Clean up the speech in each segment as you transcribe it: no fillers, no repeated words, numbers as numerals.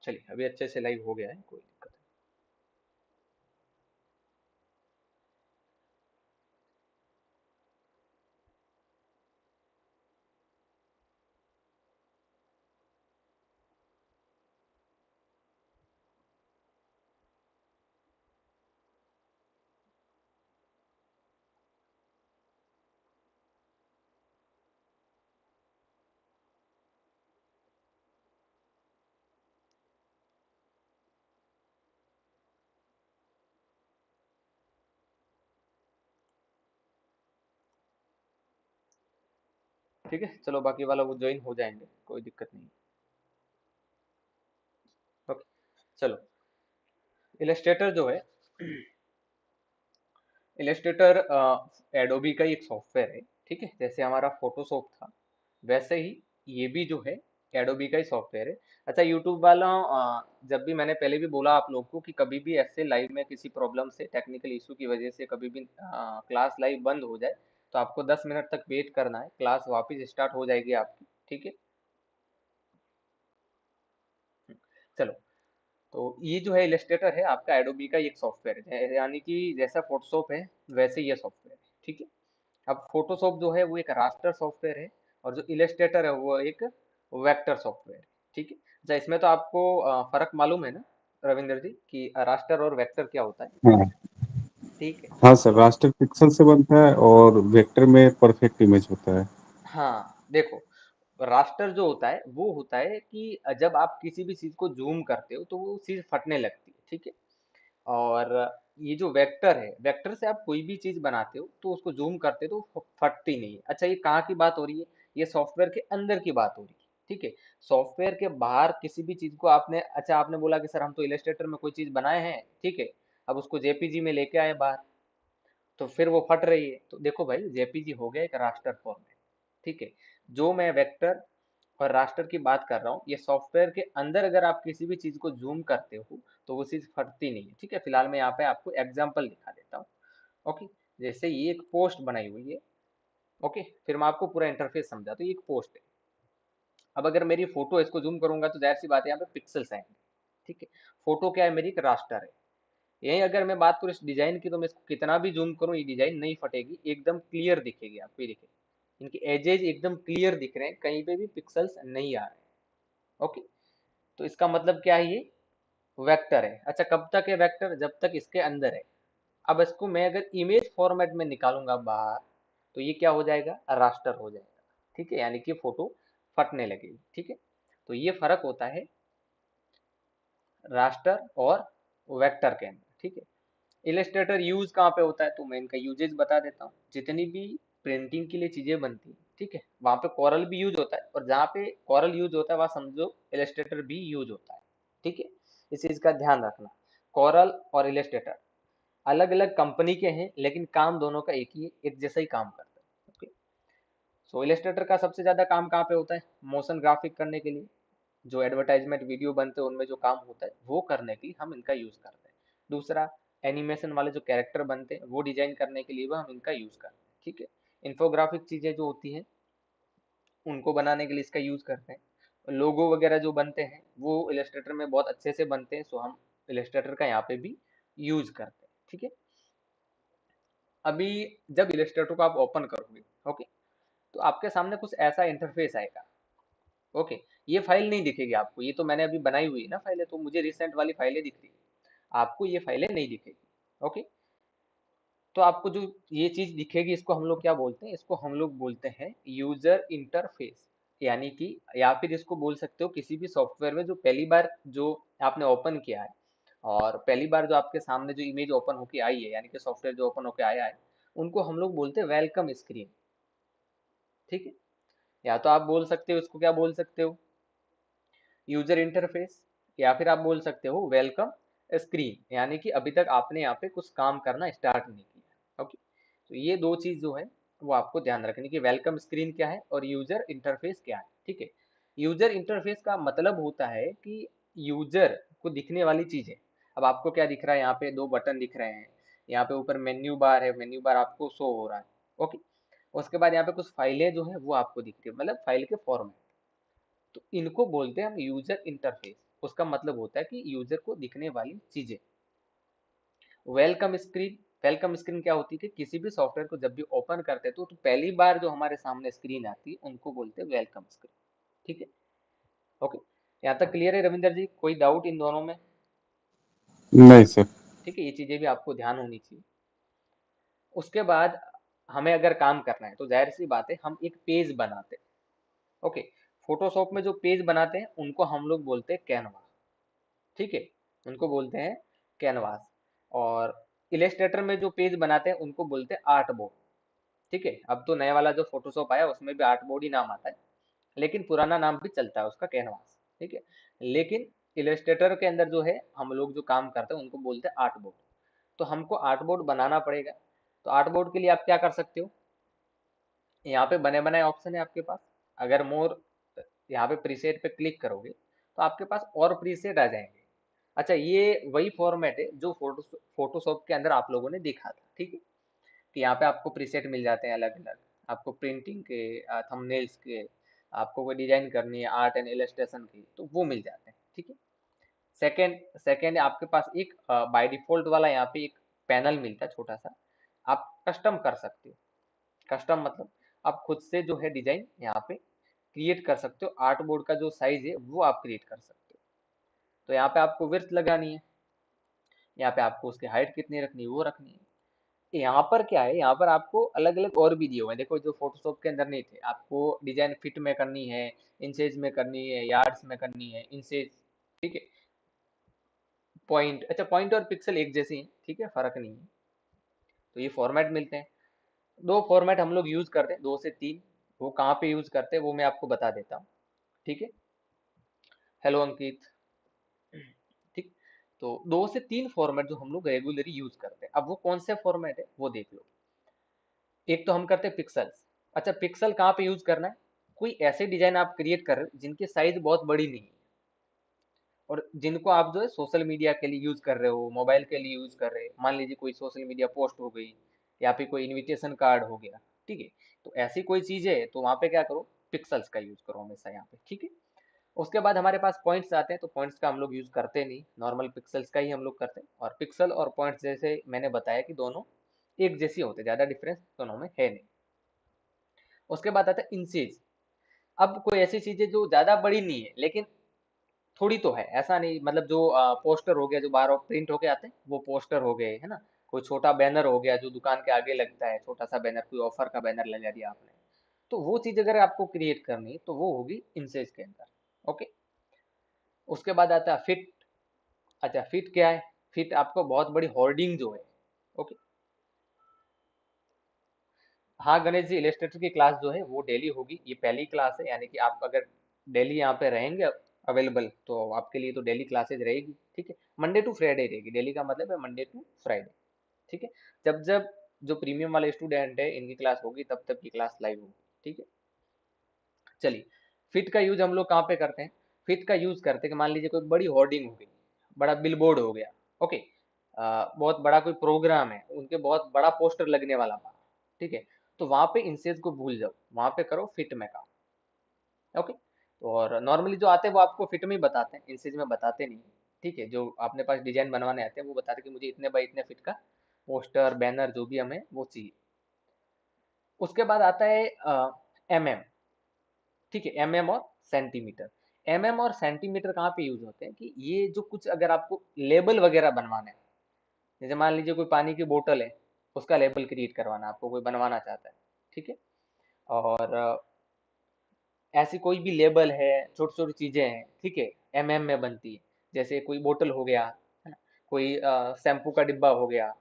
चलिए अभी अच्छे से लाइव हो गया है, कोई दिक्कत नहीं। ठीक है, चलो बाकी वाला वो ज्वाइन हो जाएंगे, कोई दिक्कत नहीं। ओके, चलो। इलस्ट्रेटर जो है, इलस्ट्रेटर एडोबी का ही एक सॉफ्टवेयर है। ठीक है, जैसे हमारा फोटोशॉप था, वैसे ही ये भी जो है एडोबी का ही सॉफ्टवेयर है। अच्छा यूट्यूब वाला, जब भी मैंने पहले भी बोला आप लोग को कि कभी भी ऐसे लाइव में किसी प्रॉब्लम से, टेक्निकल इशू की वजह से कभी भी क्लास लाइव बंद हो जाए, तो आपको 10 मिनट तक वेट करना है, क्लास वापस स्टार्ट हो जाएगी आपकी। ठीक है, चलो। तो ये जो है इलस्ट्रेटर है आपका एडोबी का ही एक सॉफ्टवेयर है, यानी कि जैसा फोटोशॉप है वैसे ये सॉफ्टवेयर है। ठीक है, अब फोटोशॉप जो है वो एक रास्टर सॉफ्टवेयर है, और जो इलस्ट्रेटर है वो एक वेक्टर सॉफ्टवेयर है। ठीक है, अच्छा इसमें तो आपको फर्क मालूम है ना रविंद्र जी, कि रास्टर और वेक्टर क्या होता है। हाँ। ठीक है, हाँ सर, रास्टर पिक्सल से बनता है और वेक्टर में परफेक्ट इमेज होता है। हाँ देखो, रास्टर जो होता है वो होता है कि जब आप किसी भी चीज को जूम करते हो तो वो चीज फटने लगती है। ठीक है, और ये जो वेक्टर है, वेक्टर से आप कोई भी चीज बनाते हो तो उसको जूम करते हो तो फटती नहीं है। अच्छा ये कहाँ की बात हो रही है, ये सॉफ्टवेयर के अंदर की बात हो रही है। ठीक है, सॉफ्टवेयर के बाहर किसी भी चीज को आपने, अच्छा आपने बोला कि सर हम तो इलस्ट्रेटर में कोई चीज बनाए हैं, ठीक है, अब उसको जेपीजी में लेके आए बाहर, तो फिर वो फट रही है। तो देखो भाई, जेपीजी हो गया एक रास्टर फॉर्मेट। ठीक है, जो मैं वेक्टर और रास्टर की बात कर रहा हूँ, ये सॉफ्टवेयर के अंदर अगर आप किसी भी चीज को जूम करते हो तो वो चीज फटती नहीं है। ठीक है, फिलहाल मैं यहाँ पे आपको एग्जांपल दिखा देता हूँ। ओके, जैसे ये एक पोस्ट बनाई हुई है। ओके, फिर मैं आपको पूरा इंटरफेस समझा, तो ये एक पोस्ट है। अब अगर मेरी फोटो है, इसको जूम करूंगा तो जाहिर सी बात है यहाँ पे पिक्सल्स आएंगे। ठीक है, फोटो क्या है, मेरी एक रास्टर है। यही अगर मैं बात करूँ इस डिजाइन की, तो मैं इसको कितना भी जूम करूँ ये डिजाइन नहीं फटेगी, एकदम क्लियर दिखेगी आपको। ये देखिए, इनके एजेज एकदम क्लियर दिख रहे हैं, कहीं पे भी पिक्सल्स नहीं आ रहे हैं। ओके, तो इसका मतलब क्या है, ये वेक्टर है। अच्छा कब तक है वेक्टर, जब तक इसके अंदर है। अब इसको मैं अगर इमेज फॉर्मेट में निकालूंगा बाहर, तो ये क्या हो जाएगा, रास्टर हो जाएगा। ठीक है, यानी कि फोटो फटने लगेगी। ठीक है, तो ये फर्क होता है रास्टर और वेक्टर के अंदर। ठीक है, इलस्ट्रेटर यूज कहाँ पे होता है, तो मैं इनका यूजेज बता देता हूँ। जितनी भी प्रिंटिंग के लिए चीजें बनती हैं, ठीक है, वहां पे कॉरल भी यूज होता है, और जहाँ पे कॉरल यूज होता है वहां समझो इलस्ट्रेटर भी यूज होता है। ठीक है, इस चीज का ध्यान रखना। कॉरल और इलस्ट्रेटर अलग अलग कंपनी के हैं, लेकिन काम दोनों का एक ही है, एक जैसा ही काम करता है। ओके, सो इलस्ट्रेटर का सबसे ज्यादा काम कहाँ पे होता है, मोशन ग्राफिक करने के लिए, जो एडवर्टाइजमेंट वीडियो बनते हैं उनमें जो काम होता है वो करने के लिए हम इनका यूज करते हैं। दूसरा, एनिमेशन वाले जो कैरेक्टर बनते हैं वो डिजाइन करने के लिए भी हम इनका यूज करते हैं। ठीक है, इन्फोग्राफिक चीजें जो होती हैं उनको बनाने के लिए इसका यूज करते हैं। लोगो वगैरह जो बनते हैं वो इलस्ट्रेटर में बहुत अच्छे से बनते हैं, सो हम इलस्ट्रेटर का यहाँ पे भी यूज करते हैं। ठीक है, अभी जब इलस्ट्रेटर को आप ओपन करोगे, ओके, तो आपके सामने कुछ ऐसा इंटरफेस आएगा। ओके, ये फाइल नहीं दिखेगी आपको, ये तो मैंने अभी बनाई हुई है ना फाइलें, तो मुझे रिसेंट वाली फाइलें दिख रही है, आपको ये फाइलें नहीं दिखेगी। ओके, तो आपको जो ये चीज दिखेगी, इसको हम लोग क्या बोलते हैं, इसको हम लोग बोलते हैं यूजर इंटरफेस। यानी कि, या फिर इसको बोल सकते हो किसी भी सॉफ्टवेयर में जो पहली बार जो आपने ओपन किया है, और पहली बार जो आपके सामने जो इमेज ओपन होके आई है, यानी कि सॉफ्टवेयर जो ओपन होके आया है, उनको हम लोग बोलते हैं वेलकम स्क्रीन। ठीक है, या तो आप बोल सकते हो, इसको क्या बोल सकते हो, यूजर इंटरफेस, या फिर आप बोल सकते हो वेलकम स्क्रीन, यानी कि अभी तक आपने यहाँ पे कुछ काम करना स्टार्ट नहीं किया। ओके, तो ये दो चीज जो है वो आपको ध्यान रखनी कि वेलकम स्क्रीन क्या है और यूजर इंटरफेस क्या है। ठीक है, यूजर इंटरफेस का मतलब होता है कि यूजर को दिखने वाली चीजें। अब आपको क्या दिख रहा है, यहाँ पे दो बटन दिख रहे हैं, यहाँ पे ऊपर मेन्यू बार है, मेन्यू बार आपको शो हो रहा है। ओके, उसके बाद यहाँ पे कुछ फाइलें जो है वो आपको दिख रही है, मतलब फाइल के फॉर्मेट, तो इनको बोलते हैं हम यूजर इंटरफेस। उसका मतलब होता है कि यूजर को दिखने वाली चीजें। वेलकम स्क्रीन, वेलकम स्क्रीन क्या होती है कि किसी भी सॉफ्टवेयर को जब भी ओपन करते हैं तो पहली बार जो हमारे सामने स्क्रीन आती है उनको बोलते हैं वेलकम स्क्रीन। ठीक है, ओके, यहाँ तक क्लियर है रविंदर जी? कोई डाउट इन दोनों में? नहीं सर। ठीक है, ये चीजें भी आपको ध्यान होनी चाहिए। उसके बाद हमें अगर काम करना है तो जाहिर सी बात है हम एक पेज बनाते हैं। ओके, फोटोशॉप में जो पेज बनाते हैं उनको हम लोग बोलते हैं कैनवा। ठीक है, उनको बोलते हैं कैनवास। और इलस्ट्रेटर में जो पेज बनाते हैं उनको बोलते हैं आर्ट बोर्ड। ठीक है, अब तो नया वाला जो फोटोशॉप आया उसमें भी आर्ट बोर्ड ही नाम आता है, लेकिन पुराना नाम भी चलता है उसका कैनवास। ठीक है, लेकिन इलस्ट्रेटर के अंदर जो है हम लोग जो काम करते हैं उनको बोलते हैं आर्ट बोर्ड। तो हमको आर्ट बोर्ड बनाना पड़ेगा। तो आर्ट बोर्ड के लिए आप क्या कर सकते हो, यहाँ पे बने बनाए ऑप्शन है आपके पास। अगर मोर, यहाँ पे प्रीसेट पे क्लिक करोगे तो आपके पास और प्रीसेट आ जाएंगे। अच्छा, ये वही फॉर्मेट है जो फोटोशॉप के अंदर आप लोगों ने देखा था। ठीक है, कि यहाँ पे आपको प्रीसेट मिल जाते हैं अलग अलग, आपको प्रिंटिंग के, थंबनेल्स के, आपको कोई डिजाइन करनी है आर्ट एंड इलस्ट्रेशन की तो वो मिल जाते हैं। ठीक है, सेकेंड सेकेंड आपके पास एक बाय डिफॉल्ट वाला यहाँ पे एक पैनल मिलता है छोटा सा, आप कस्टम कर सकते हो। कस्टम मतलब आप खुद से जो है डिजाइन यहाँ पे क्रिएट कर सकते हो, आर्ट बोर्ड का जो साइज है वो आप क्रिएट कर सकते हो। तो यहाँ पे आपको विड्थ लगानी है, यहाँ पे आपको उसकी हाइट कितनी रखनी है वो रखनी है। यहाँ पर क्या है, यहाँ पर आपको अलग अलग और भी दिए हुए हैं, देखो जो फोटोशॉप के अंदर नहीं थे। आपको डिजाइन फीट में करनी है, इंचेज में करनी है, यार्ड्स में करनी है, इंचेज। ठीक है, पॉइंट, अच्छा पॉइंट और पिक्सल एक जैसे हैं, ठीक है, फर्क नहीं है। तो ये फॉर्मेट मिलते हैं। दो फॉर्मेट हम लोग यूज करते हैं, दो से तीन। वो कहाँ पे यूज करते हैं वो मैं आपको बता देता हूँ। ठीक है, हेलो अंकित। ठीक, तो दो से तीन फॉर्मेट जो हम लोग रेगुलरली यूज करते हैं, अब वो कौन से फॉर्मेट है वो देख लो। एक तो हम करते हैं पिक्सल्स। अच्छा, पिक्सल कहाँ पे यूज करना है, कोई ऐसे डिजाइन आप क्रिएट कर रहे हो जिनकी साइज बहुत बड़ी नहीं है और जिनको आप जो है सोशल मीडिया के लिए यूज कर रहे हो, मोबाइल के लिए यूज कर रहे हो। मान लीजिए कोई सोशल मीडिया पोस्ट हो गई या फिर कोई इनविटेशन कार्ड हो गया। ठीक है, तो ऐसी कोई चीज है तो वहां पे क्या करो, पिक्सल्स का यूज करो हमेशा यहाँ पे। ठीक है, उसके बाद हमारे पास पॉइंट्स आते हैं, तो पॉइंट्स का हम लोग यूज करते नहीं, नॉर्मल पिक्सल्स का ही हम लोग करते हैं। और पिक्सल और पॉइंट्स जैसे मैंने बताया कि दोनों एक जैसे होते हैं, ज्यादा डिफरेंस दोनों में है नहीं। उसके बाद आता है इंचेज। अब कोई ऐसी चीज है जो ज्यादा बड़ी नहीं है लेकिन थोड़ी तो है, ऐसा नहीं, मतलब जो पोस्टर हो गया जो बार प्रिंट होके आते हैं वो पोस्टर हो गए, है ना। कोई छोटा बैनर हो गया जो दुकान के आगे लगता है, छोटा सा बैनर, कोई ऑफर का बैनर लगा दिया आपने, तो वो चीज अगर आपको क्रिएट करनी है तो वो होगी इंसेज के अंदर। ओके, उसके बाद आता है फिट। अच्छा, फिट क्या है, फिट आपको बहुत बड़ी होर्डिंग जो है। ओके, हाँ गणेश जी, इलस्ट्रेटर की क्लास जो है वो डेली होगी, ये पहली क्लास है, यानी कि आप अगर डेली यहाँ पे रहेंगे अवेलेबल तो आपके लिए तो डेली क्लासेज रहेगी। ठीक है, मंडे टू फ्राइडे रहेगी, डेली का मतलब है मंडे टू फ्राइडे। ठीक है, जब जब जो प्रीमियम वाले स्टूडेंट है इनकी क्लास होगी तब तक की क्लास लाइव होगी। ठीक है, चलिए, फिट का यूज हम लोग कहाँ पे करते हैं, फिट का यूज करते हैं कि मान लीजिए कोई बड़ी होर्डिंग हो गई, बड़ा बिलबोर्ड हो गया। ओके, बहुत बड़ा कोई प्रोग्राम है, उनके बहुत बड़ा पोस्टर लगने वाला था। ठीक है, तो वहां पे इंसेज को भूल जाओ, वहां पे करो फिट में काम। ओके, और नॉर्मली जो आते हैं वो आपको फिट में ही बताते हैं, इंसेज में बताते नहीं। ठीक है, जो अपने पास डिजाइन बनवाने आते हैं वो बताते हैं कि मुझे इतने बाई इतने फिट का पोस्टर बैनर जो भी हमें वो चाहिए। उसके बाद आता है एमएम। ठीक है, एमएम और सेंटीमीटर। एमएम और सेंटीमीटर कहाँ पे यूज होते हैं कि ये जो कुछ अगर आपको लेबल वगैरह बनवाना है, जैसे मान लीजिए कोई पानी की बोतल है, उसका लेबल क्रिएट करवाना आपको, कोई बनवाना चाहता है। ठीक है, और ऐसी कोई भी लेबल है, छोटी छोटी चीजें हैं, ठीक है, एमएम में बनती है। जैसे कोई बोतल हो गया, है ना, कोई शैम्पू का डिब्बा हो गया।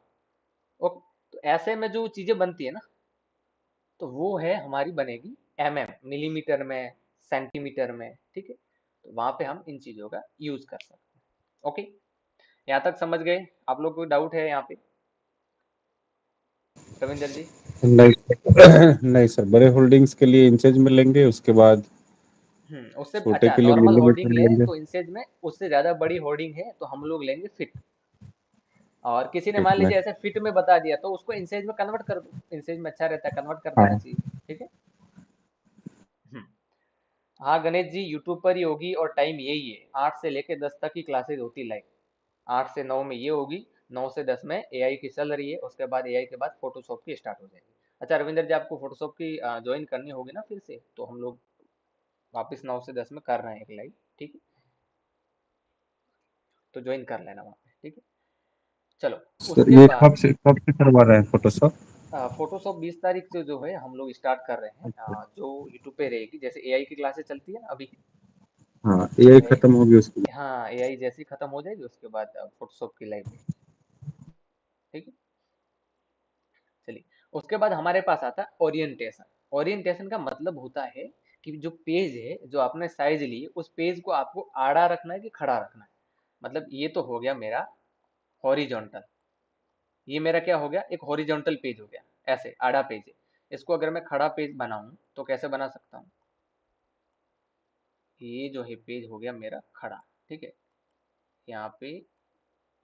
ओके, तो ऐसे में जो चीजें बनती है ना, तो वो है हमारी बनेगी एमएम, मिलीमीटर में, सेंटीमीटर में। ठीक है, तो वहां पे हम इन चीजों का यूज कर सकते हैं। ओके, यहाँ तक समझ गए? आप लोग कोई डाउट है यहाँ पे रविंदर जी? नहीं नहीं सर, बड़े होल्डिंग्स के लिए इंचेज में लेंगे, उसके बाद उससे छोटे अच्छा, के लिए नॉर्मल होर्डिंग मिलीमीटर है लेंगे। तो इंसेज में, उससे ज्यादा बड़ी होर्डिंग है तो हम लोग लेंगे फिट। और किसी ने मान फिट में। लीजिए ऐसे फिट में बता दिया तो उसको इंसेज में कन्वर्ट कर दो, इंसेज में अच्छा रहता है, कन्वर्ट कर देना हाँ। चाहिए। ठीक है। हम्म, हाँ गणेश जी, यूट्यूब पर ही होगी और टाइम यही है, 8 से लेके 10 तक की क्लासेज होती लाइव। 8 से 9 में ये होगी, 9 से 10 में एआई की चल रही है, उसके बाद एआई के बाद फोटोशॉप की स्टार्ट हो जाएगी। अच्छा रविंदर जी, आपको फोटोशॉप की ज्वाइन करनी होगी ना फिर से, तो हम लोग वापस 9 से 10 में कर रहे हैं एक लाइव, ठीक है? तो ज्वाइन कर लेना वहाँ पे, ठीक है? चलो, सर उसके ये बाद कब से करवा रहे हैं फोटोशॉप? फोटोशॉप 20 तारीख से जो है हम लोग स्टार्ट कर रहे हैं, अच्छा। जो यूट्यूब पे रहेगी, जैसे एआई की क्लासेस चलती है ना अभी। हाँ, एआई खत्म होगी उसके बाद। हाँ एआई जैसी खत्म हो जाएगी उसके बाद फोटोशॉप की लाइव रहेगी, ठीक है? चलिए, उसके बाद हमारे पास आता है ओरिएंटेशन। ओरिएंटेशन का मतलब होता है कि जो पेज है, जो आपने साइज ली, उस पेज को आपको आड़ा रखना है कि खड़ा रखना है। मतलब ये तो हो गया मेरा हॉरिजॉन्टल, ये मेरा क्या हो गया, एक हॉरिजॉन्टल पेज हो गया, ऐसे आड़ा पेज है। इसको अगर मैं खड़ा पेज बनाऊं तो कैसे बना सकता हूँ? ये जो है पेज हो गया मेरा खड़ा, ठीक है? यहाँ पे,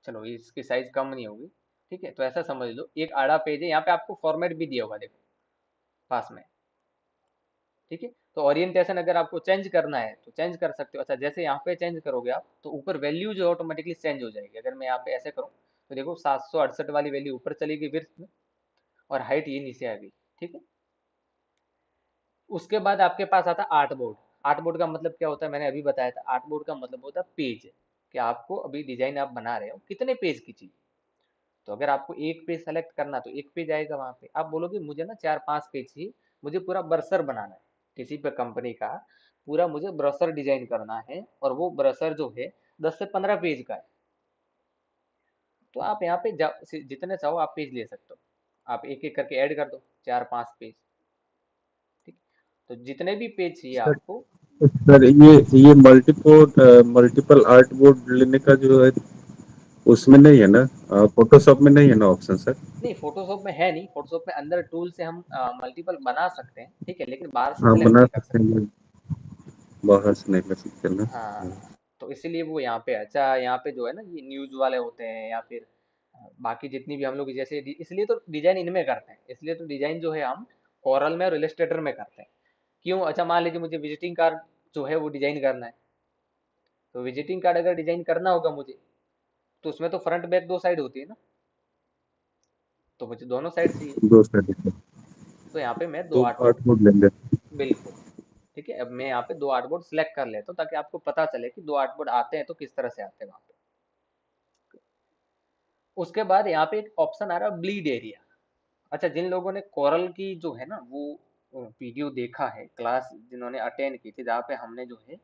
चलो इसकी साइज कम नहीं होगी, ठीक है? तो ऐसा समझ लो एक आड़ा पेज है, यहाँ पे आपको फॉर्मेट भी दिया होगा, देखो पास में, ठीक है? तो ओरिएंटेशन अगर आपको चेंज करना है तो चेंज कर सकते हो। अच्छा, जैसे यहाँ पे चेंज करोगे आप तो ऊपर वैल्यू जो ऑटोमेटिकली चेंज हो जाएगी। अगर मैं यहाँ पे ऐसे करूँ तो देखो 768 वाली वैल्यू ऊपर चली गई विड्थ में, और हाइट ये नीचे आ गई, ठीक है? उसके बाद आपके पास आता है आर्ट बोर्ड। आर्ट बोर्ड का मतलब क्या होता है, मैंने अभी बताया था। आर्ट बोर्ड का मतलब होता है पेज, कि आपको अभी डिजाइन आप बना रहे हो कितने पेज की चीज। तो अगर आपको एक पेज सेलेक्ट करना तो एक पेज आएगा वहां पे। आप बोलोगे मुझे ना 4-5 पेज चाहिए, मुझे पूरा ब्रसर बनाना है किसी पे कंपनी का, पूरा मुझे ब्रसर डिजाइन करना है, और वो ब्रसर जो है 10 से 15 पेज का है, तो आप यहाँ पे जितने चाहो आप पेज ले सकते हो। आप एक एक करके ऐड कर दो, 4-5 पेज, ठीक। तो जितने भी पेज चाहिए सर आपको। सर ये मल्टीपल आर्ट बोर्ड लेने का जो है उसमें नहीं है ना? फोटोशॉप में नहीं है ना ऑप्शन सर? नहीं, फोटोशॉप में है नहीं। फोटोशॉप में अंदर टूल से हम मल्टीपल बना सकते हैं, ठीक है, लेकिन बाहर से हाँ, सेलेक्ट बना नहीं कर सकते सकते। हैं, बाहर से नहीं कर सकते ना। हाँ, तो इसीलिए वो यहाँ पे, अच्छा यहाँ पे जो है ना, ये न्यूज वाले होते हैं या फिर बाकी जितनी भी हम लोग जैसे इसलिए तो डिजाइन इनमें करते हैं, इसलिए तो डिजाइन जो है हम कोरल में और इलस्ट्रेटर में करते हैं। क्यों? अच्छा मान लीजिए मुझे विजिटिंग कार्ड जो है वो डिजाइन करना है, तो विजिटिंग कार्ड अगर डिजाइन करना होगा मुझे, तो उसमें तो फ्रंट बैक दो साइड होती है ना, तो मुझे दोनों साइड चाहिए। दो साइड, तो यहाँ पे मैं दो तो आर्ट बोर्ड, आर्ट बोर्ड लेंगे। बिल्कुल, ठीक है। अब मैं यहाँ पे दो आर्ट बोर्ड सिलेक्ट कर लेता हूँ ताकि आपको पता चले कि दो आर्ट बोर्ड आते हैं तो किस तरह से आते हैं वहाँ पे। उसके बाद यहाँ पे एक ऑप्शन आ रहा है ब्लीड एरिया। अच्छा, जिन लोगों ने कोरल की जो है ना वो वीडियो देखा है, क्लास जिन्होंने अटेंड की थी, जहाँ पे हमने जो है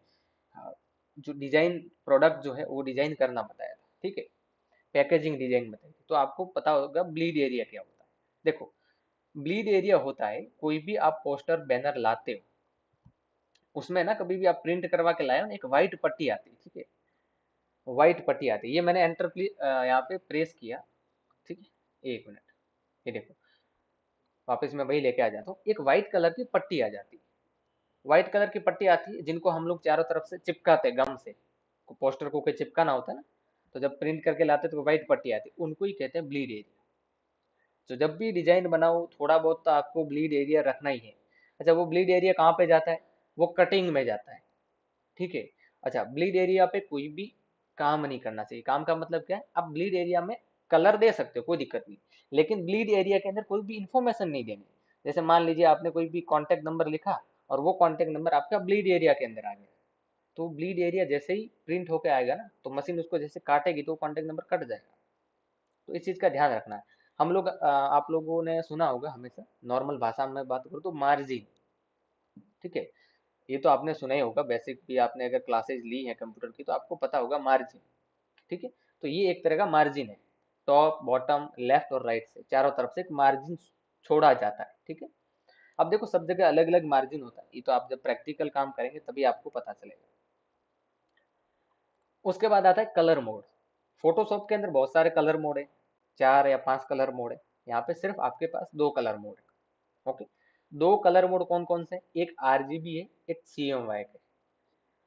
जो डिजाइन प्रोडक्ट जो है वो डिजाइन करना बताया था, ठीक है, पैकेजिंग डिजाइन बताई थी, तो आपको पता होगा ब्लीड एरिया क्या होता है। देखो, ब्लीड एरिया होता है कोई भी आप पोस्टर बैनर लाते हो, उसमें ना कभी भी आप प्रिंट करवा के लाए हो ना, एक व्हाइट पट्टी आती है, ठीक है, व्हाइट पट्टी आती है। ये मैंने एंटर यहाँ पे प्रेस किया, ठीक है, 1 मिनट, ये देखो, वापस मैं वही लेके आ जाता हूँ, एक व्हाइट कलर की पट्टी आ जाती है। व्हाइट कलर की पट्टी आती है जिनको हम लोग चारों तरफ से चिपकाते हैं गम से, पोस्टर को कोई चिपकाना होता है ना, तो जब प्रिंट करके लाते हैं तो व्हाइट पट्टी आती है, उनको ही कहते हैं ब्लीड एरिया। तो जब भी डिजाइन बनाओ थोड़ा बहुत तो आपको ब्लीड एरिया रखना ही है। अच्छा, वो ब्लीड एरिया कहाँ पे जाता है? वो कटिंग में जाता है, ठीक है। अच्छा, ब्लीड एरिया पे कोई भी काम नहीं करना चाहिए। काम का मतलब क्या है? आप ब्लीड एरिया में कलर दे सकते हो, कोई दिक्कत नहीं, लेकिन ब्लीड एरिया के अंदर कोई भी इंफॉर्मेशन नहीं देनी। जैसे मान लीजिए आपने कोई भी कॉन्टेक्ट नंबर लिखा और वो कॉन्टेक्ट नंबर आपका ब्लीड एरिया के अंदर आ गया, तो ब्लीड एरिया जैसे ही प्रिंट होके आएगा ना, तो मशीन उसको जैसे काटेगी तो कॉन्टेक्ट नंबर कट जाएगा। तो इस चीज का ध्यान रखना है। हम लोग आप लोगों ने सुना होगा, हमेशा नॉर्मल भाषा में बात करूँ तो मार्जिन, ठीक है, ये तो आपने सुना ही होगा, बेसिक भी आपने अगर क्लासेज ली है कंप्यूटर की तो आपको पता होगा मार्जिन, ठीक है। तो ये एक तरह का मार्जिन है, टॉप बॉटम लेफ्ट और राइट से चारों तरफ से एक मार्जिन छोड़ा जाता है, ठीक है। अब देखो सब जगह अलग अलग मार्जिन होता है, ये तो आप जब प्रैक्टिकल काम करेंगे तभी आपको पता चलेगा। उसके बाद आता है कलर मोड। फोटोशॉप के अंदर बहुत सारे कलर मोड है, 4 या 5 कलर मोड है। यहाँ पे सिर्फ आपके पास 2 कलर मोड है, ओके। 2 कलर मोड कौन कौन से? एक आरजीबी है, एक CMYK है।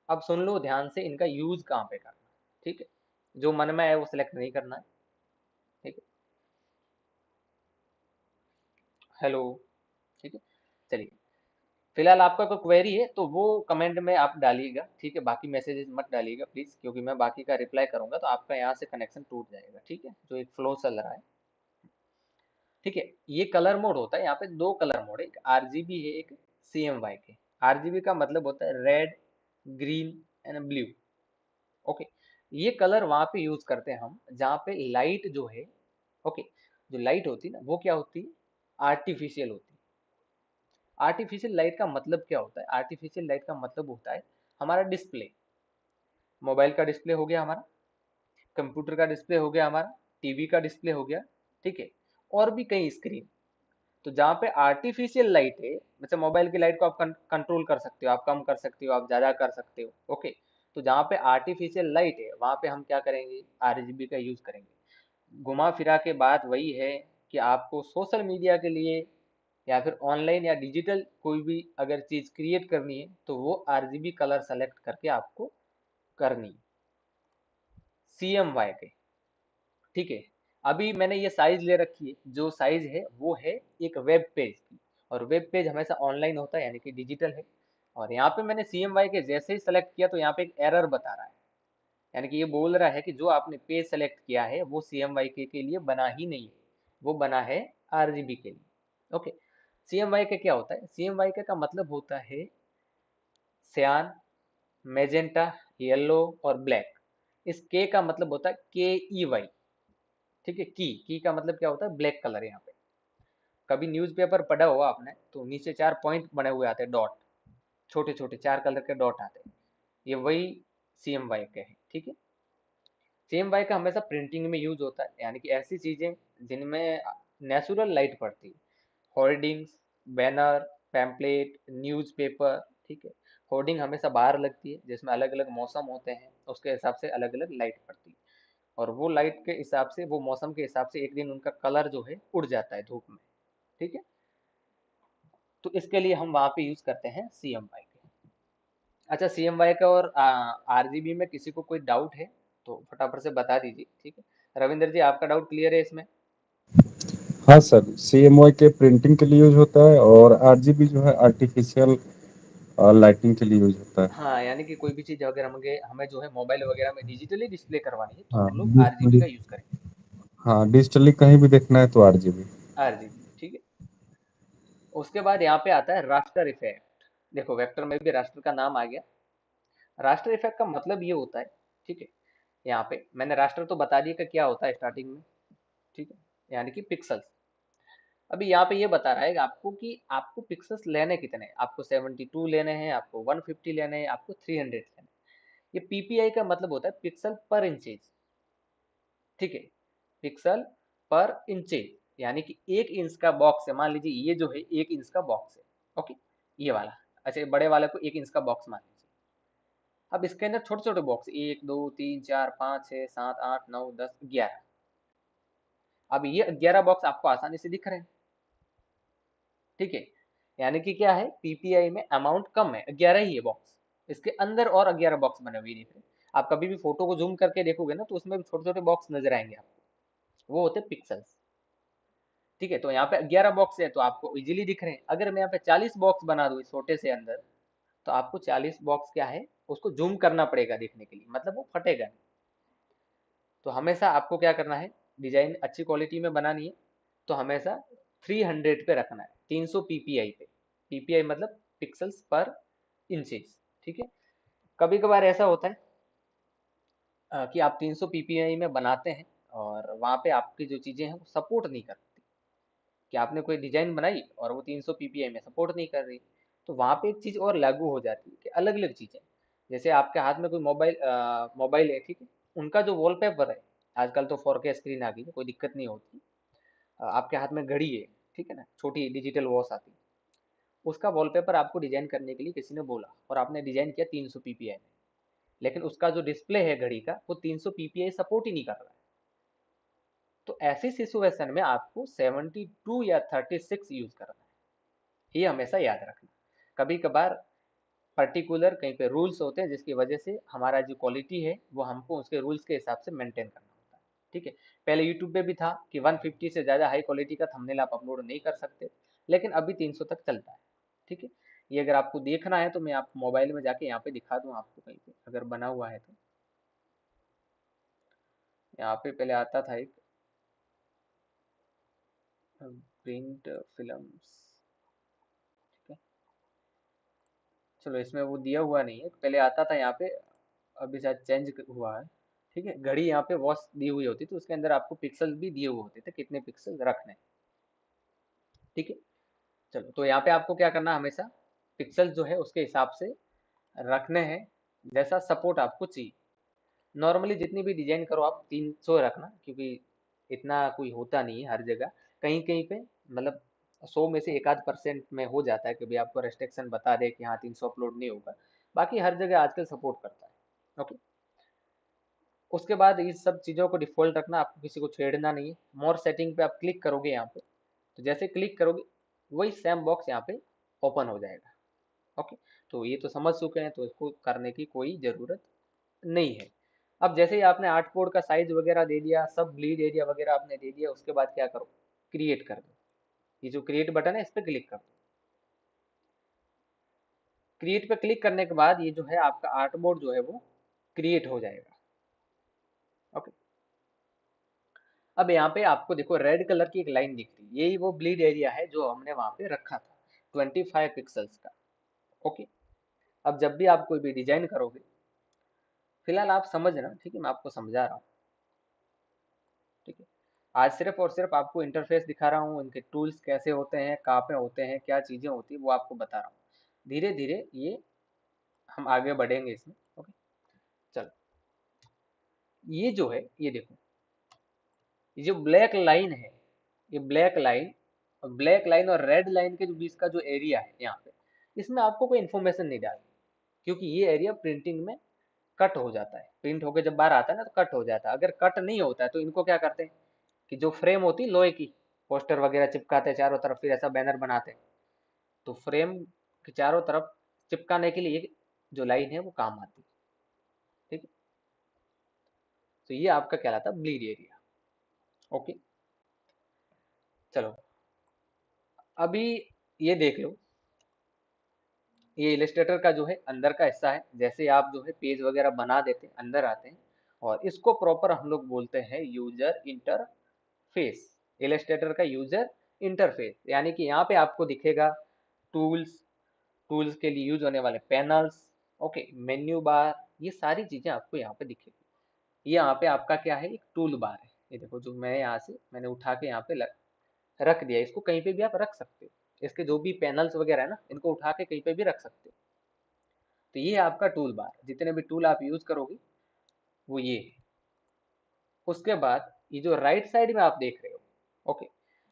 अब सुन लो ध्यान से, इनका यूज कहाँ पे करना है, ठीक है। जो मन में है वो सिलेक्ट नहीं करना है, ठीक है। हेलो, ठीक है, चलिए। फिलहाल आपका कोई क्वेरी है तो वो कमेंट में आप डालिएगा, ठीक है, बाकी मैसेजेस मत डालिएगा प्लीज, क्योंकि मैं बाकी का रिप्लाई करूंगा तो आपका यहाँ से कनेक्शन टूट जाएगा, ठीक है, जो एक फ्लो चल रहा है। ठीक है, ये कलर मोड होता है, यहाँ पे दो कलर मोड है, एक आरजीबी है, एक सीएमवाई के। आरजीबी का मतलब होता है red, green and blue. Okay, ये कलर वहां पे यूज करते हैं हम जहाँ पे लाइट जो है, ओके, जो लाइट होती है ना वो क्या होती है, आर्टिफिशियल होती है। आर्टिफिशियल लाइट का मतलब क्या होता है, आर्टिफिशियल लाइट का मतलब होता है हमारा डिस्प्ले, मोबाइल का डिस्प्ले हो गया हमारा, कंप्यूटर का डिस्प्ले हो गया हमारा, टीवी का डिस्प्ले हो गया, ठीक है, और भी कई स्क्रीन। तो जहाँ पे आर्टिफिशियल लाइट है, जैसे मोबाइल की लाइट को आप कंट्रोल कर सकते हो, आप कम कर सकते हो, आप ज्यादा कर सकते हो, ओके। तो जहाँ पे आर्टिफिशियल लाइट है वहां पे हम क्या करेंगे, आरजीबी का यूज करेंगे। घुमा फिरा के बात वही है कि आपको सोशल मीडिया के लिए या फिर ऑनलाइन या डिजिटल कोई भी अगर चीज क्रिएट करनी है तो वो आरजीबी कलर सेलेक्ट करके आपको करनी है, सीएमवाई के। ठीक है, अभी मैंने ये साइज ले रखी है, जो साइज है वो है एक वेब पेज की, और वेब पेज हमेशा ऑनलाइन होता है यानी कि डिजिटल है। और यहाँ पे मैंने CMY के जैसे ही सेलेक्ट किया तो यहाँ पे एक एरर बता रहा है, यानी कि ये बोल रहा है कि जो आपने पेज सेलेक्ट किया है वो CMY के लिए बना ही नहीं है, वो बना है RGB के लिए। ओके, CMY के क्या होता है, CMY के का मतलब होता है सियान, मैजेंटा, येलो और ब्लैक। इस के का मतलब होता है KEY। ठीक है, की का मतलब क्या होता है, ब्लैक कलर। यहाँ पे कभी न्यूज़पेपर पढ़ा होगा आपने तो नीचे चार पॉइंट बने हुए आते हैं, डॉट, छोटे छोटे चार कलर के डॉट आते हैं, ये वही CMY के हैं। ठीक है, CMY का हमेशा प्रिंटिंग में यूज होता है, यानी कि ऐसी चीजें जिनमें नेचुरल लाइट पड़ती है, होर्डिंग्स, बैनर, पैम्पलेट, न्यूज़पेपर। ठीक है, होर्डिंग हमेशा बाहर लगती है जिसमें अलग अलग मौसम होते हैं, उसके हिसाब से अलग अलग लाइट पड़ती है, और वो लाइट के हिसाब से, वो मौसम के हिसाब से एक दिन उनका कलर जो है उड़ जाता है धूप में। ठीक है, तो इसके लिए हम वहाँ पे यूज करते हैं CMY के। अच्छा, CMY का और RGB में किसी को कोई डाउट है तो फटाफट से बता दीजिए, ठीक है। रविंद्र जी, आपका डाउट क्लियर है इसमें? हाँ सर, CMY के प्रिंटिंग के लिए यूज होता है और RGB जो है आर्टिफिशियल लाइटिंग के लिए यूज होता है। हाँ, यानी कि कोई भी चीज अगर हमें हमें जो है मोबाइल वगैरह में डिजिटली डिस्प्ले करवानी है तो हाँ हम लोग RGB डिजिटली, का यूज करेंगे। हाँ डिजिटली कहीं भी देखना है तो RGB। RGB, ठीक है। उसके बाद यहाँ पे आता है रास्टर इफेक्ट। देखो, वेक्टर में भी रास्टर का नाम आ गया। रास्टर इफेक्ट का मतलब ये होता है, ठीक है, यहाँ पे मैंने रास्टर तो बता दिया कि क्या होता है स्टार्टिंग में, ठीक है, यानी कि पिक्सल्स। अभी यहाँ पे ये बता रहा है आपको कि आपको पिक्सल्स लेने कितने हैं, आपको 72 लेने हैं, आपको 150 लेने हैं, आपको 300 लेने हैं। ये पीपीआई का मतलब होता है पिक्सल पर इंचेज। ठीक है, पिक्सल पर इंचेज, यानी कि 1 इंच का बॉक्स है, मान लीजिए ये जो है 1 इंच का बॉक्स है, ओके, ये वाला। अच्छा, ये बड़े वाले को 1 इंच का बॉक्स मान लीजिए। अब इसके अंदर छोटे छोटे बॉक्स, 1 2 3 4 5 6 7 8 9 10 11। अब ये 11 बॉक्स आपको आसानी से दिख रहे हैं, ठीक है, यानी कि क्या है, पीपीआई में अमाउंट कम है, 11 ही है बॉक्स, इसके अंदर और 11 बॉक्स बने हुए दिख रहे हैं। आप कभी भी फोटो को जूम करके देखोगे ना तो उसमें भी छोटे छोटे बॉक्स नजर आएंगे आपको, वो होते हैं पिक्सल्स। ठीक है, तो यहाँ पे 11 बॉक्स है तो आपको इजीली दिख रहे हैं। अगर मैं यहाँ पे 40 बॉक्स बना दूं इस छोटे से अंदर, तो आपको 40 बॉक्स क्या है, उसको जूम करना पड़ेगा देखने के लिए, मतलब वो फटेगा नहीं। तो हमेशा आपको क्या करना है, डिजाइन अच्छी क्वालिटी में बनानी है तो हमेशा 300 पे रखना है, 300 पीपीआई पे। पीपीआई मतलब पिक्सल्स पर इंचेस। ठीक है, कभी कभार ऐसा होता है कि आप 300 पीपीआई में बनाते हैं और वहाँ पे आपकी जो चीजें हैं वो सपोर्ट नहीं करती, कि आपने कोई डिजाइन बनाई और वो 300 पीपीआई में सपोर्ट नहीं कर रही, तो वहाँ पे एक चीज और लागू हो जाती है कि अलग अलग चीजें, जैसे आपके हाथ में कोई मोबाइल मोबाइल है, ठीक है, उनका जो वॉलपेपर है, आजकल तो 4K स्क्रीन आ गई है, कोई दिक्कत नहीं होती। आपके हाथ में घड़ी है, ठीक है ना, छोटी डिजिटल वॉच आती है, उसका वॉलपेपर आपको डिजाइन करने के लिए किसी ने बोला और आपने डिजाइन किया 300 पीपीआई में, लेकिन उसका जो डिस्प्ले है घड़ी का वो 300 पीपीआई सपोर्ट ही नहीं कर रहा है। तो ऐसी सिचुएशन में आपको 72 या 36 यूज करना है, ये हमेशा याद रखना। कभी कभार पर्टिकुलर कहीं पे रूल्स होते हैं जिसकी वजह से हमारा जो क्वालिटी है वो हमको उसके रूल्स के हिसाब से मेंटेन करना होता है। ठीक है, पहले यूट्यूब पे भी था कि 150 से ज़्यादा हाई क्वालिटी का थंबनेल आप अपलोड नहीं कर सकते, लेकिन अभी 300 तक चलता है। ठीक है, ये अगर आपको देखना है तो मैं आपको मोबाइल में जाके यहाँ पे दिखा दूँ आपको कहीं पे अगर बना हुआ है तो। यहाँ पे पहले आता था एक प्रिंट फिल्म्स, ठीक है। चलो इसमें वो दिया हुआ नहीं है, पहले आता था यहाँ पे, अभी शायद चेंज हुआ है, ठीक है। घड़ी यहाँ पे वॉच दी हुई होती थी, उसके अंदर आपको पिक्सल भी दिए हुए होते थे, कितने पिक्सल रखने, ठीक है। चलो तो यहाँ पे आपको क्या करना है, हमेशा पिक्सल जो है उसके हिसाब से रखने हैं, जैसा सपोर्ट आपको चाहिए। नॉर्मली जितनी भी डिजाइन करो आप 300 रखना, क्योंकि इतना कोई होता नहीं है हर जगह, कहीं कहीं पे मतलब 100 में से एक आध परसेंट में हो जाता है कि भाई आपको रेस्ट्रिक्शन बता दे कि हाँ 300 अपलोड नहीं होगा, बाकी हर जगह आजकल सपोर्ट करता है, ओके। उसके बाद इस सब चीज़ों को डिफॉल्ट रखना, आपको किसी को छेड़ना नहीं है। मोर सेटिंग पे आप क्लिक करोगे यहाँ पे, तो जैसे क्लिक करोगे वही सेम बॉक्स यहाँ पे ओपन हो जाएगा, ओके। तो ये तो समझ चुके हैं, तो इसको करने की कोई ज़रूरत नहीं है। अब जैसे ही आपने आर्ट बोर्ड का साइज वगैरह दे दिया, सब ब्लीड एरिया वगैरह आपने दे दिया, उसके बाद क्या करो, क्रिएट कर दो। ये जो क्रिएट बटन है इस पर क्लिक कर दो। क्रिएट पे क्लिक करने के बाद ये जो है आपका आर्ट बोर्ड जो है वो क्रिएट हो जाएगा, ओके। अब यहाँ पे आपको देखो रेड कलर की एक लाइन दिख रही है, यही वो ब्लीड एरिया है जो हमने वहां पे रखा था 25 पिक्सल्स का, ओके। अब जब भी आप कोई भी डिजाइन करोगे, फिलहाल आप समझना, ठीक है, मैं आपको समझा रहा हूँ, ठीक है। आज सिर्फ और सिर्फ आपको इंटरफेस दिखा रहा हूँ, इनके टूल्स कैसे होते हैं, कहाँ पे होते हैं, क्या चीजें होती है वो आपको बता रहा हूँ। धीरे धीरे ये हम आगे बढ़ेंगे इसमें, ओके। चलो ये जो है ये देखो, ये जो ब्लैक लाइन है, ये ब्लैक लाइन और रेड लाइन के जो बीच का जो एरिया है यहाँ पे, इसमें आपको कोई इन्फॉर्मेशन नहीं डालनी, क्योंकि ये एरिया प्रिंटिंग में कट हो जाता है, प्रिंट होके जब बाहर आता है ना तो कट हो जाता है। अगर कट नहीं होता है तो इनको क्या करते हैं कि जो फ्रेम होती है लोहे की, पोस्टर वगैरह चिपकाते हैं चारों तरफ, फिर ऐसा बैनर बनाते हैं, तो फ्रेम के चारों तरफ चिपकाने के लिए जो लाइन है वो काम आती है, ठीक है। तो ये आपका कहलाता है ब्लीड एरिया, ओके। चलो अभी ये देख लो, ये इलस्ट्रेटर का जो है अंदर का हिस्सा है, जैसे आप जो है पेज वगैरह बना देते हैं अंदर आते हैं, और इसको प्रॉपर हम लोग बोलते हैं यूजर इंटरफेस। इलस्ट्रेटर का यूजर इंटरफेस यानी कि यहाँ पे आपको दिखेगा टूल्स, टूल्स के लिए यूज होने वाले पैनल्स, ओके, मेन्यू बार, ये सारी चीजें आपको यहाँ पे दिखेगी। ये यहाँ पे आपका क्या है, एक टूल बार है, ये देखो जो मैं यहाँ से मैंने उठा के यहाँ पे रख दिया, इसको कहीं पे भी आप रख सकते हो, इसके जो भी पैनल्स वगैरह है ना इनको उठा के कहीं पे भी रख सकते हो। तो ये आपका टूल बार, जितने भी टूल आप यूज करोगे वो ये है। उसके बाद ये जो राइट साइड में आप देख रहे हो, ओके,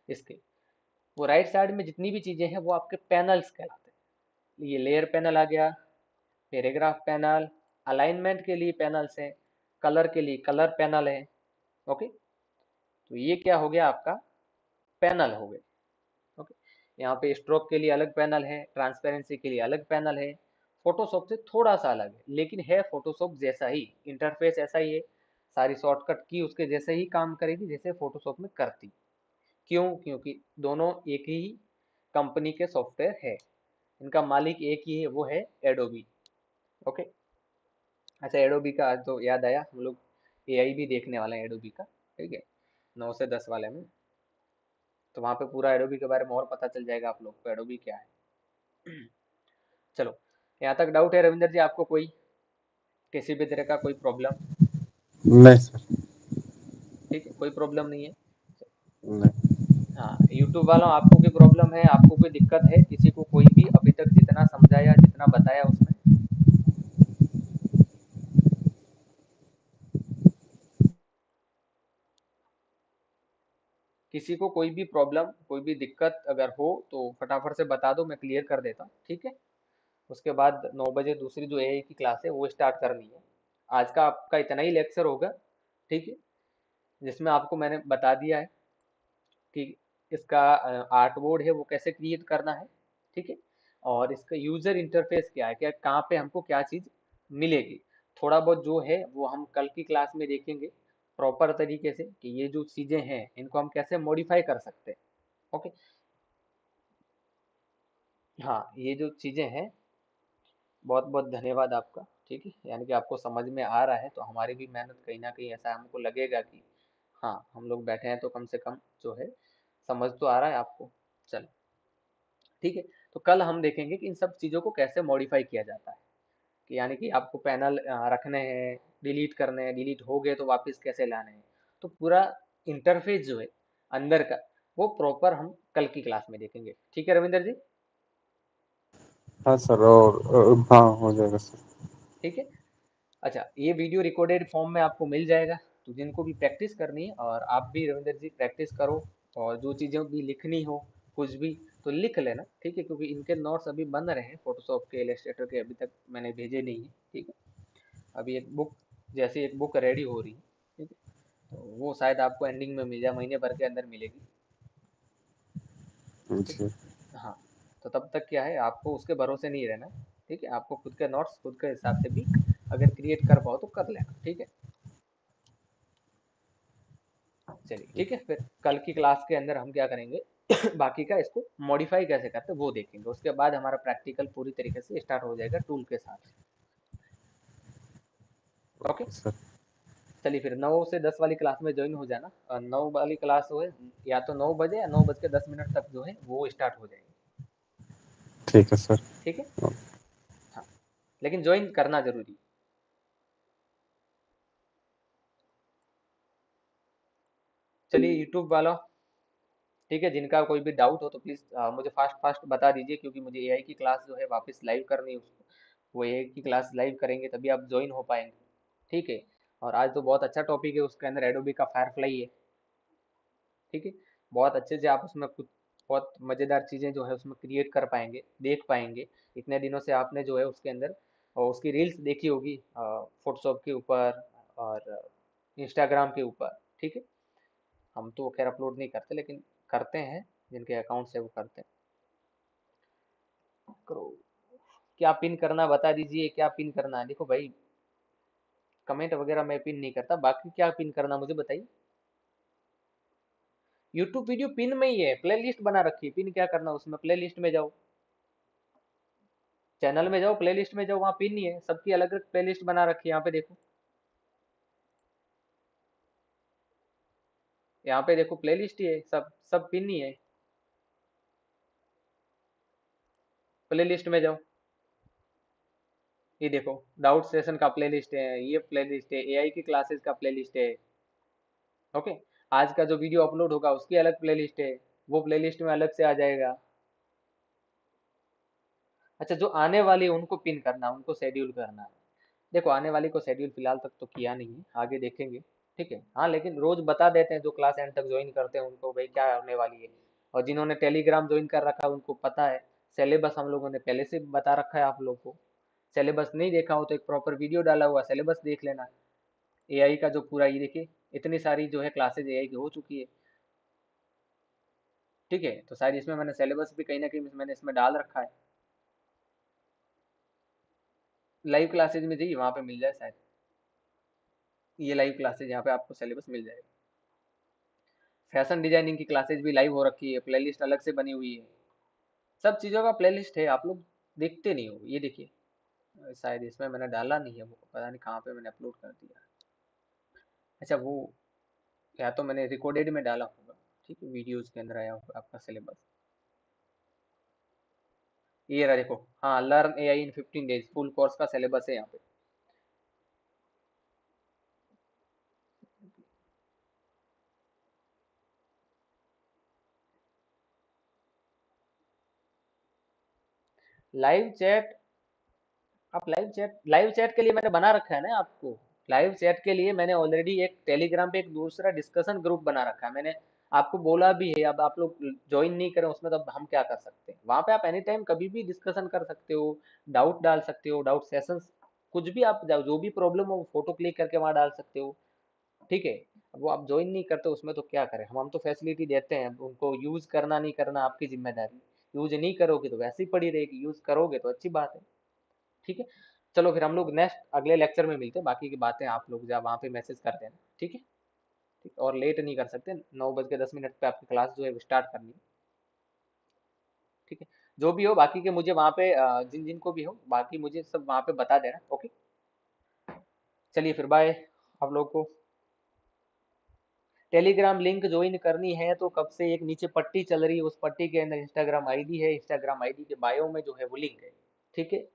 इसके वो राइट साइड में जितनी भी चीजें हैं वो आपके पैनल्स कहलाते हैं। ये लेयर पैनल आ गया, पैराग्राफ पैनल, अलाइनमेंट के लिए पैनल्स हैं, कलर के लिए कलर पैनल है, ओके। तो ये क्या हो गया आपका पैनल हो गए, ओके। यहाँ पे स्ट्रोक के लिए अलग पैनल है, ट्रांसपेरेंसी के लिए अलग पैनल है, फोटोशॉप से थोड़ा सा अलग है लेकिन है फोटोशॉप जैसा ही, इंटरफेस ऐसा ही है, सारी शॉर्टकट की उसके जैसे ही काम करेगी जैसे फोटोशॉप में करती। क्यों, क्योंकि दोनों एक ही कंपनी के सॉफ्टवेयर है, इनका मालिक एक ही है, वो है एडोबी, ओके। अच्छा एडोबी का आज तो याद आया, हम लोग एआई भी देखने वाले हैं एडोबी का, ठीक है, 9 से 10 वाले में, तो वहाँ पे पूरा एडोबी के बारे में और पता चल जाएगा आप लोग को एडोबी क्या है। चलो यहाँ तक डाउट है रविंदर जी आपको कोई, किसी भी तरह का कोई प्रॉब्लम? नहीं सर। ठीक है, कोई प्रॉब्लम नहीं है। नहीं। हाँ यूट्यूब वालों आपको कोई प्रॉब्लम है, आपको कोई दिक्कत है, किसी को कोई भी अभी तक जितना समझाया जितना बताया उसमें? किसी को कोई भी प्रॉब्लम कोई भी दिक्कत अगर हो तो फटाफट से बता दो, मैं क्लियर कर देता हूँ, ठीक है। उसके बाद 9 बजे दूसरी जो एआई की क्लास है वो स्टार्ट करनी है। आज का आपका इतना ही लेक्चर होगा, ठीक है, जिसमें आपको मैंने बता दिया है कि इसका आर्ट बोर्ड है वो कैसे क्रिएट करना है, ठीक है, और इसका यूजर इंटरफेस क्या है, क्या कहाँ पे हमको क्या चीज़ मिलेगी। थोड़ा बहुत जो है वो हम कल की क्लास में देखेंगे प्रॉपर तरीके से कि ये जो चीज़ें हैं इनको हम कैसे मॉडिफाई कर सकते हैं, ओके। हाँ, ये जो चीजें हैं, बहुत बहुत धन्यवाद आपका। ठीक है, यानी कि आपको समझ में आ रहा है, तो हमारी भी मेहनत कहीं ना कहीं ऐसा हमको लगेगा कि हाँ, हम लोग बैठे हैं तो कम से कम जो है समझ तो आ रहा है आपको। चलो, ठीक है। तो कल हम देखेंगे कि इन सब चीज़ों को कैसे मॉडिफाई किया जाता है, कि यानी कि आपको पैनल रखने हैं, डिलीट करने हैं, डिलीट हो गए तो वापस कैसे लाने हैं। तो पूरा इंटरफेस जो है अंदर का, वो प्रॉपर हम कल की क्लास में देखेंगे। ठीक है रविंदर जी? हाँ सर, और हाँ हो जाएगा सर। ठीक है। अच्छा, ये वीडियो रिकॉर्डेड फॉर्म में आपको मिल जाएगा, तो जिनको भी प्रैक्टिस करनी है, और आप भी रविंदर जी प्रैक्टिस करो, और जो चीज़ें भी लिखनी हो कुछ भी तो लिख लेना। ठीक है, क्योंकि इनके नोट्स अभी बन रहे हैं फोटोशॉप के, इलस्ट्रेटर के, अभी तक मैंने भेजे नहीं है। ठीक है, अभी एक बुक, जैसे एक बुक रेडी हो रही है, ठीक है, तो वो शायद आपको एंडिंग में मिल जाए, महीने भर के अंदर मिलेगी। ठीक जी। है, हाँ। तो तब तक क्या है, आपको उसके भरोसे नहीं रहना। ठीक है, आपको खुद के नोट्स खुद के हिसाब से भी अगर क्रिएट कर पाओ तो कर लेना। ठीक है, चलिए ठीक है, फिर कल की क्लास के अंदर हम क्या करेंगे बाकी का इसको मॉडिफाई कैसे करते हैं वो देखेंगे, उसके बाद हमारा प्रैक्टिकल पूरी तरीके से स्टार्ट हो जाएगा टूल के साथ। Okay, okay sir. चलिए फिर 9 से 10 वाली क्लास में ज्वाइन हो जाना, और 9 वाली क्लास हो या तो 9 बजे या 9 बज के 10 मिनट तक जो है वो स्टार्ट हो जाएगी। ठीक है सर। ठीक है, हाँ, लेकिन ज्वाइन करना जरूरी। चलिए यूट्यूब वालों, ठीक है, जिनका कोई भी डाउट हो तो प्लीज़ मुझे फास्ट फास्ट बता दीजिए, क्योंकि मुझे एआई की क्लास जो है वापस लाइव करनी है उसको। वो एआई की क्लास लाइव करेंगे तभी आप ज्वाइन हो पाएंगे। ठीक है, और आज तो बहुत अच्छा टॉपिक है, उसके अंदर एडोबी का फायरफ्लाई है। ठीक है, बहुत अच्छे से आप उसमें कुछ बहुत मज़ेदार चीज़ें जो है उसमें क्रिएट कर पाएंगे, देख पाएंगे। इतने दिनों से आपने जो है उसके अंदर और उसकी रील्स देखी होगी फोटोशॉप के ऊपर और इंस्टाग्राम के ऊपर। ठीक है, हम तो खैर अपलोड नहीं करते, लेकिन करते हैं, जिनके अकाउंट से वो करते हैं। करो, क्या पिन करना बता दीजिए, क्या पिन करना है? देखो भाई, कमेंट वगैरह मैं पिन नहीं करता, बाकी क्या पिन करना मुझे बताइए। यूट्यूब वीडियो पिन में ही है, प्लेलिस्ट बना रखी है, पिन क्या करना उसमें? प्लेलिस्ट में जाओ, चैनल में जाओ, प्लेलिस्ट में जाओ, वहाँ पिन ही है, सबकी अलग अलग प्लेलिस्ट बना रखी है, यहाँ पे देखो, यहाँ पे देखो प्लेलिस्ट ही है, सब सब पिन ही है। प्लेलिस्ट में जाओ, ये देखो, डाउट सेशन का प्लेलिस्ट है, ये प्लेलिस्ट है, एआई की क्लासेस का प्लेलिस्ट है। ओके, आज का जो वीडियो अपलोड होगा उसकी अलग प्लेलिस्ट है, वो प्लेलिस्ट में अलग से आ जाएगा। अच्छा, जो आने वाली है उनको पिन करना, उनको शेड्यूल करना है। देखो, आने वाली को शेड्यूल फिलहाल तक तो किया नहीं है, आगे देखेंगे। ठीक है, हाँ, लेकिन रोज बता देते हैं, जो क्लास एंड तक ज्वाइन करते हैं उनको भाई क्या होने वाली है। और जिन्होंने टेलीग्राम ज्वाइन कर रखा है उनको पता है। सिलेबस हम लोगों ने पहले से बता रखा है आप लोग को। सिलेबस नहीं देखा हो तो एक प्रॉपर वीडियो डाला हुआ सिलेबस देख लेना। एआई का जो पूरा, ये देखिए, इतनी सारी जो है क्लासेज एआई की हो चुकी है। ठीक है, तो शायद इसमें मैंने सिलेबस भी कहीं ना कहीं मैंने इसमें डाल रखा है। लाइव क्लासेज में जाइए, वहाँ पे मिल जाए शायद, ये लाइव क्लासेज यहाँ पे आपको सिलेबस मिल जाएगा। फैशन डिजाइनिंग की क्लासेज भी लाइव हो रखी है, प्लेलिस्ट अलग से बनी हुई है। सब चीज़ों का प्लेलिस्ट है, आप लोग देखते नहीं हो, ये देखिए। शायद इसमें मैंने डाला नहीं है, वो पता नहीं कहाँ पे मैंने अपलोड कर दिया। अच्छा, वो या तो मैंने रिकॉर्डेड में डाला होगा। ठीक है, वीडियोज के अंदर आया होगा आपका सिलेबस। ये रहा देखो, हाँ, लर्न एआई इन 15 डेज फुल कोर्स का सिलेबस है यहाँ पे। लाइव चैट, आप लाइव चैट के लिए मैंने बना रखा है ना आपको। लाइव चैट के लिए मैंने ऑलरेडी एक टेलीग्राम पे एक दूसरा डिस्कशन ग्रुप बना रखा है मैंने। आपको बोला भी है, अब आप लोग ज्वाइन नहीं करें उसमें, तो अब हम क्या कर सकते हैं? वहां पे आप एनी टाइम कभी भी डिस्कशन कर सकते हो, डाउट डाल सकते हो, डाउट सेशंस, कुछ भी आप जो भी प्रॉब्लम हो फोटो क्लिक करके वहां डाल सकते हो। ठीक है, अब वो आप ज्वाइन नहीं करते उसमें तो क्या करें, हम तो फैसिलिटी देते हैं, अब उनको यूज करना नहीं करना आपकी जिम्मेदारी। यूज नहीं करोगे तो वैसे ही पड़ी रहेगी, यूज करोगे तो अच्छी बात है। ठीक है, चलो फिर हम लोग नेक्स्ट अगले लेक्चर में मिलते हैं, बाकी की बातें आप लोग जब वहाँ पे मैसेज कर देना। ठीक है, ठीक, और लेट नहीं कर सकते, 9 बज के 10 मिनट पे आपकी क्लास जो है स्टार्ट करनी है। ठीक है, जो भी हो बाकी के मुझे वहाँ पे जिन जिन को भी हो बाकी मुझे सब वहाँ पे बता देना। ओके, चलिए फिर बाय आप लोग को। टेलीग्राम लिंक ज्वाइन करनी है तो कब से एक नीचे पट्टी चल रही है, उस पट्टी के अंदर इंस्टाग्राम आईडी है, इंस्टाग्राम आईडी के बायो में जो है वो लिंक है। ठीक है,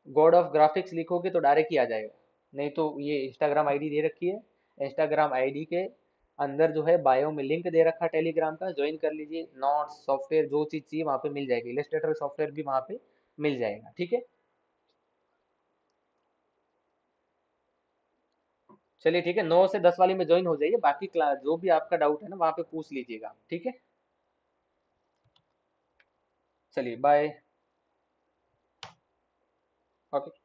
गॉड ऑफ ग्राफिक्स लिखोगे तो डायरेक्ट ही आ जाएगा, नहीं तो ये इंस्टाग्राम आईडी दे रखी है, इंस्टाग्राम आईडी के अंदर जो है बायो में लिंक दे रखा है टेलीग्राम का, ज्वाइन कर लीजिए। नोट्स सॉफ्टवेयर जो चीज़ चाहिए वहाँ पे मिल जाएगी, इलस्ट्रेटर सॉफ्टवेयर भी वहाँ पे मिल जाएगा। ठीक है, चलिए ठीक है, 9 से 10 वाली में ज्वाइन हो जाइए, बाकी क्लास जो भी आपका डाउट है ना वहाँ पे पूछ लीजिएगा। ठीक है, चलिए बाय। ओके।